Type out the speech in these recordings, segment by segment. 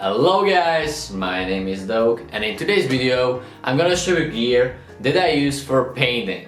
Hello guys, my name is Doke and in today's video I'm gonna show you gear that I use for painting.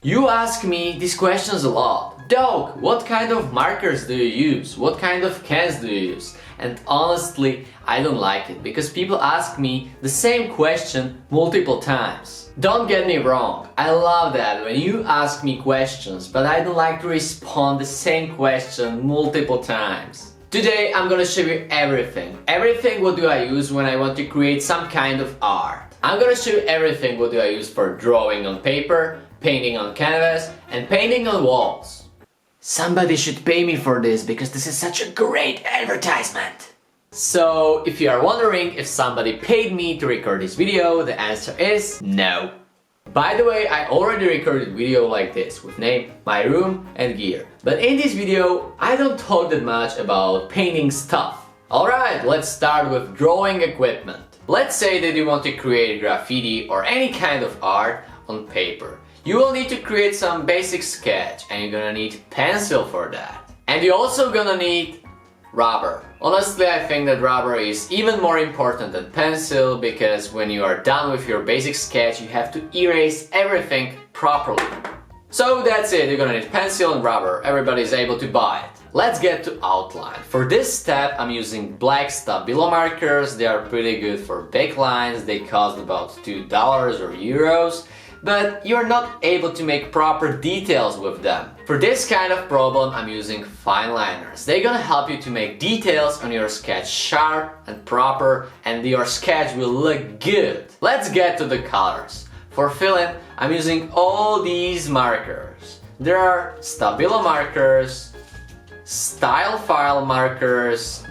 You ask me these questions a lot. Doke, what kind of markers do you use? What kind of cans do you use? And honestly, I don't like it because people ask me the same question multiple times. Don't get me wrong, I love that when you ask me questions, but I don't like to respond the same question multiple times. Today I'm gonna show you everything. Everything what do I use when I want to create some kind of art. I'm gonna show you everything what do I use for drawing on paper, painting on canvas, and painting on walls. Somebody should pay me for this because this is such a great advertisement. So, if you are wondering if somebody paid me to record this video, the answer is no. By the way, I already recorded a video like this with name, my room and gear. But in this video, I don't talk that much about painting stuff. Alright, let's start with drawing equipment. Let's say that you want to create graffiti or any kind of art on paper. You will need to create some basic sketch and you're gonna need pencil for that. And you're also gonna need rubber. Honestly, I think that rubber is even more important than pencil because when you are done with your basic sketch, you have to erase everything properly. So that's it, you're gonna need pencil and rubber. Everybody's able to buy it. Let's get to outline. For this step, I'm using black Stabilo markers. They are pretty good for big lines. They cost about $2 or euros. But you're not able to make proper details with them. For this kind of problem, I'm using fine liners. They're gonna help you to make details on your sketch sharp and proper, and your sketch will look good. Let's get to the colors. For filling, I'm using all these markers. There are Stabilo markers, Stylefile markers,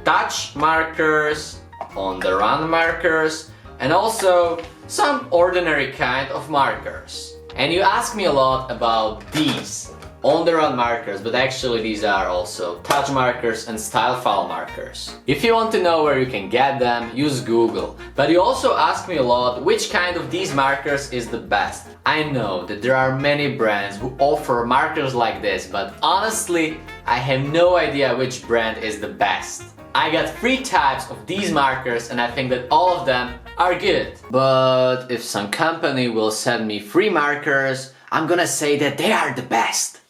touch markers, on the run markers, and also some ordinary kind of markers. And you ask me a lot about these on the run markers, but actually these are also touch markers and Stylefile markers. If you want to know where you can get them, use Google. But you also ask me a lot which kind of these markers is the best. I know that there are many brands who offer markers like this, but honestly, I have no idea which brand is the best. I got 3 types of these markers and I think that all of them are good. But if some company will send me free markers, I'm gonna say that they are the best.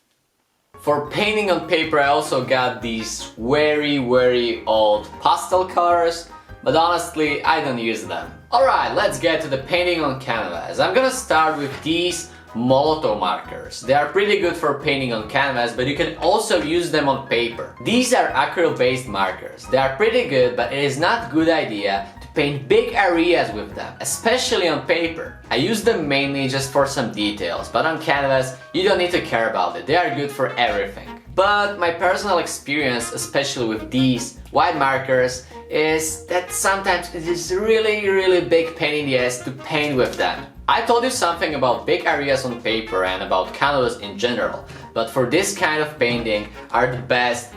For painting on paper, I also got these very old pastel colors, but honestly, I don't use them. Alright, let's get to the painting on canvas. I'm gonna start with these Molotow markers. They are pretty good for painting on canvas, but you can also use them on paper. These are acryl based markers. They are pretty good, but it is not a good idea to paint big areas with them, especially on paper. I use them mainly just for some details, but on canvas, you don't need to care about it. They are good for everything. But my personal experience, especially with these white markers, is that sometimes it is really big pain in the ass to paint with them. I told you something about big areas on paper and about canvas in general, but for this kind of painting are the best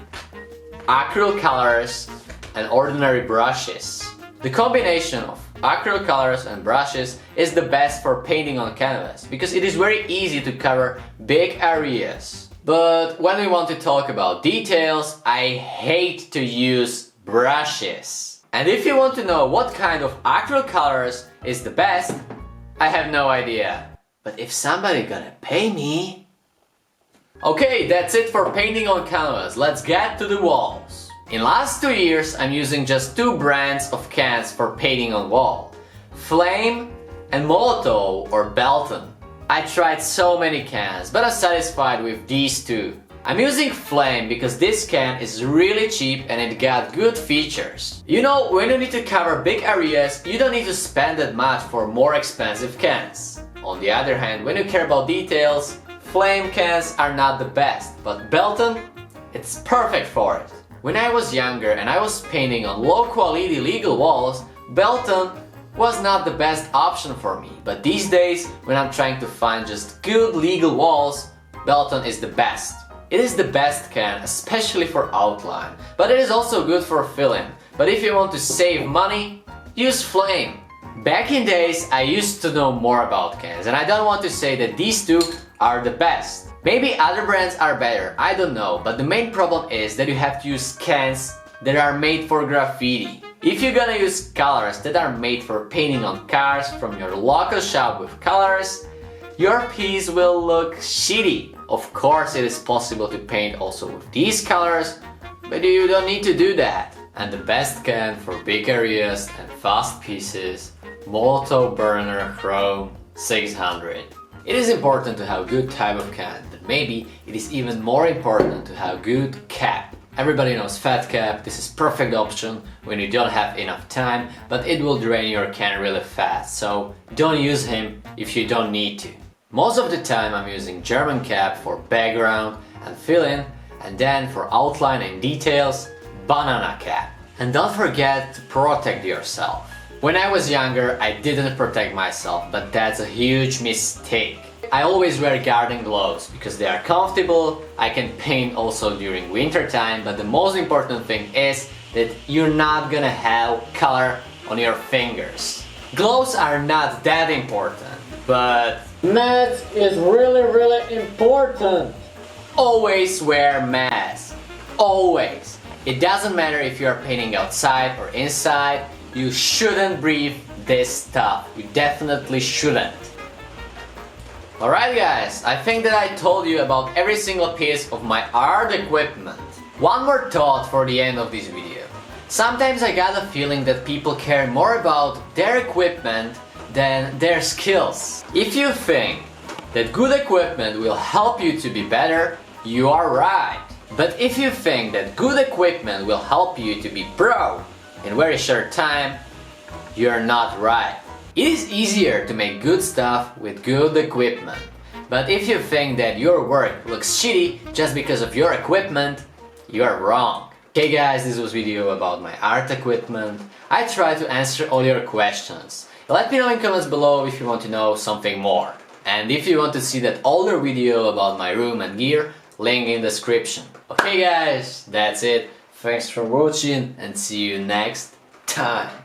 acryl colors and ordinary brushes. The combination of acryl colors and brushes is the best for painting on canvas because it is very easy to cover big areas. But when we want to talk about details, I hate to use brushes. And if you want to know what kind of acryl colors is the best, I have no idea. But if somebody gonna pay me... Okay, that's it for painting on canvas. Let's get to the walls. In last 2 years, I'm using just 2 brands of cans for painting on wall. Flame and Molotow or Belton. I tried so many cans, but I'm satisfied with these 2. I'm using Flame because this can is really cheap and it got good features. You know, when you need to cover big areas, you don't need to spend that much for more expensive cans. On the other hand, when you care about details, Flame cans are not the best, but Belton, it's perfect for it. When I was younger and I was painting on low quality legal walls, Belton was not the best option for me. But these days, when I'm trying to find just good legal walls, Belton is the best. It is the best can, especially for outline, but it is also good for filling. But if you want to save money, use Flame. Back in days, I used to know more about cans, and I don't want to say that these 2 are the best. Maybe other brands are better, I don't know, but the main problem is that you have to use cans that are made for graffiti. If you're gonna use colors that are made for painting on cars from your local shop with colors, your piece will look shitty. Of course it is possible to paint also with these colors, but you don't need to do that. And the best can for big areas and fast pieces, Molotow burner chrome 600. It is important to have good type of can, but maybe it is even more important to have good cap. Everybody knows fat cap, this is perfect option when you don't have enough time, but it will drain your can really fast, so don't use him if you don't need to. Most of the time I'm using German cap for background and fill-in, and then for outline and details, banana cap. And don't forget to protect yourself. When I was younger, I didn't protect myself, but that's a huge mistake. I always wear garden gloves because they are comfortable. I can paint also during winter time, but the most important thing is that you're not gonna have color on your fingers. Gloves are not that important, but mask is really important. Always wear mask. Always. It doesn't matter if you are painting outside or inside, you shouldn't breathe this stuff. You definitely shouldn't. Alright guys, I think that I told you about every single piece of my art equipment. One more thought for the end of this video. Sometimes I got a feeling that people care more about their equipment than their skills. If you think that good equipment will help you to be better, you are right. But if you think that good equipment will help you to be pro in very short time, you're not right. It is easier to make good stuff with good equipment. But if you think that your work looks shitty just because of your equipment, you are wrong. Okay guys, this was a video about my art equipment. I tried to answer all your questions. Let me know in comments below if you want to know something more. And if you want to see that older video about my room and gear, link in description. Okay guys, that's it. Thanks for watching and see you next time.